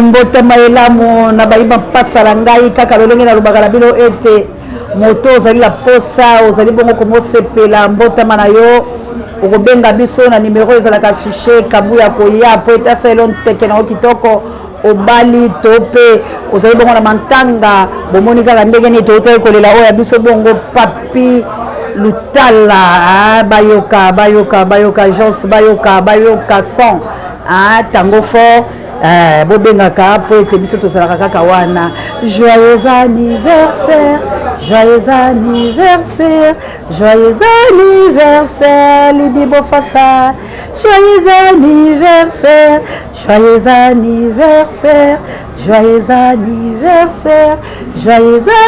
mbota maelamu na bayiba pasa la ngai kaka lolenge na lubaka na bino ete moto ozali la posa ozali bongo komosepela mbota mana yo okobenga biso na numero ezalaka fiche kabuya koya po eta salon teke na kitoko obali tope ozali bongo na mantanga bomoni kaka ndenge ni tope kolela oya biso bongo papi lutala bayoka Jos bayoka son tango fort bobengaka po ete biso tozalaka kaka wana joyeux anniversaire Lydie Bofassa joyeux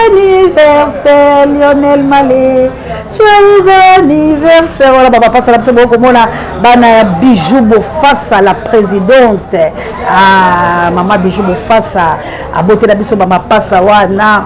anniversaire Lionel Malé joyeux anniversaire voilà baba passa la biso bokomona bana ya Bijou Bofassa la présidente mama Bijou Bofassa abotela biso bama passa wana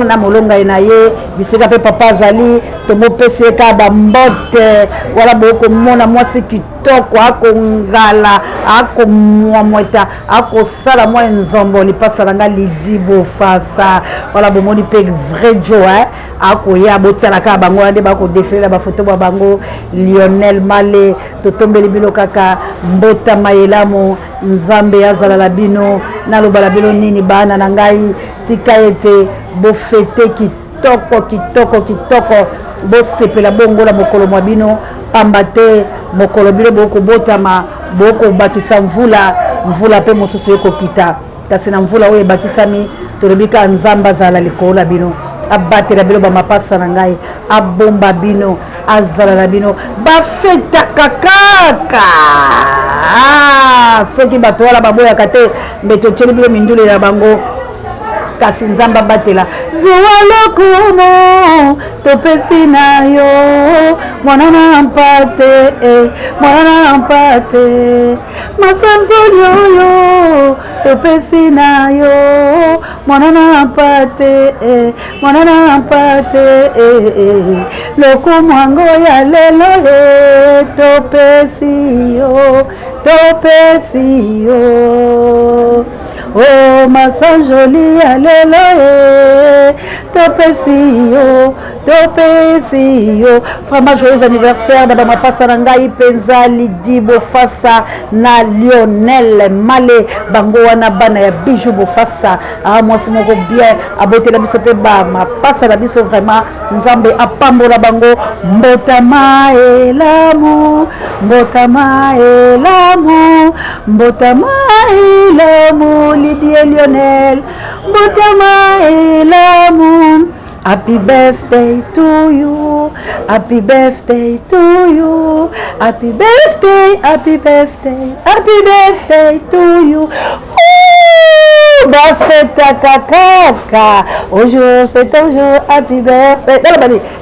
na molonga na ye bisika pe papa azali tomopesi ka bambote wala bokomona mwasi kitoko akongala akomwamweta akosala mwa nzombo lipasa nanga Lydie Bofassa wala bomoni pe vrai joie akoya botalaka bango nde bakodefela bafoto ba bango Lionel Malé totombeli bino kaka mbota mayelamu nzambe azala la bino nalobala bino nini bana na ngai tika ete bofete kitoko bosepela bongo la mokolo mwa bino pamba te mokolo bino bokobotama bokobakisa mvula pe mosusu ekokita kasi na mvula oyo ebakisami tolobika nzambe azala likolo la bino abatela bino bamapasa na ngai abomba bino azala na bino bafetaka kaka soki bato wana baboyaka te mbe totyeli bino mindule na bango kasi nzamba batela zuwa lokumu topesi na yo mwana na mpate masanzoli oyo topesi na yo mwana na mpate lokumu yango ya lelo topesi yo oh masanjoli ya lelo topesi yo vraiment joyeux anniversaire na bamapasa na ngai penza Lydie Bofassa na Lionel Malé bango wana bana ya Bijou Bofassa mwasi moko bien abotela biso pe bamapasa na biso vraiment nzambe apambola bango mbota maelamu Lydie Lionel mbota maelamu. Happy birthday to you. Happy birthday to you. Happy birthday to you. Bafeta kaka. Aujourd'hui, c'est ton jour. Happy birthday.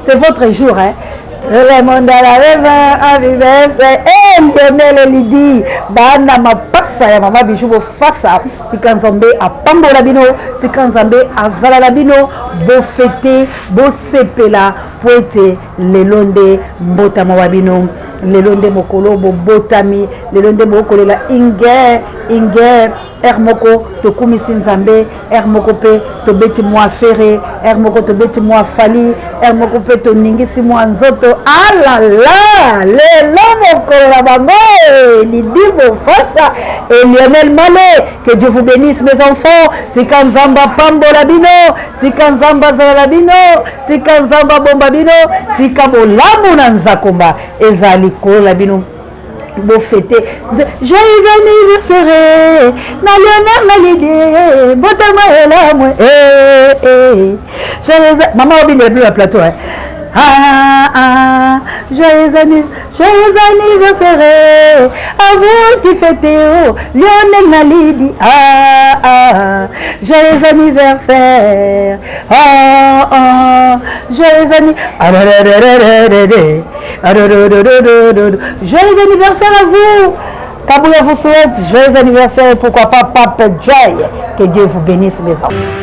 C'est votre jour, hein. Tout le monde à la maison. Happy birthday. Lionel Lydie. Bana mapasa ya mama Bijou Bofassa. Tika nzambe apambola bino. Tika nzambe azala bino. Bo fete, bo sepela. Po ete lelonde mbota mawa bino. Lelonde mokolo bo botami. Lelonde mokolo la Inger. Moko tokumisi nzambe. Moko pe to beti mwa fere. Moko to beti mwa fali. Moko pe to ningisi mwa nzoto. Alala. Lelo mokolo la bango. Lydie Bofassa et Lionel Malé. Que Dieu vous bénisse mes enfants. Tika nzamba pambola bino. Tika nzamba zala bino. Tika nzamba bomba bino. Tika bolamu na nzakomba. Ezali kola bino. Beau fêté. Joyeux anniversaire. Na Lionel Malé. Botama elamu. Joyeux. Maman Obi n'est plus à plateau. Joyeux anniversaire. À vous qui fêtez Lionel Malé. Joyeux anniversaire. Joyeux anniversaire à vous. Kabouya vous souhaite joyeux anniversaire. Pourquoi pas Pape Joy. Que Dieu vous bénisse mes enfants.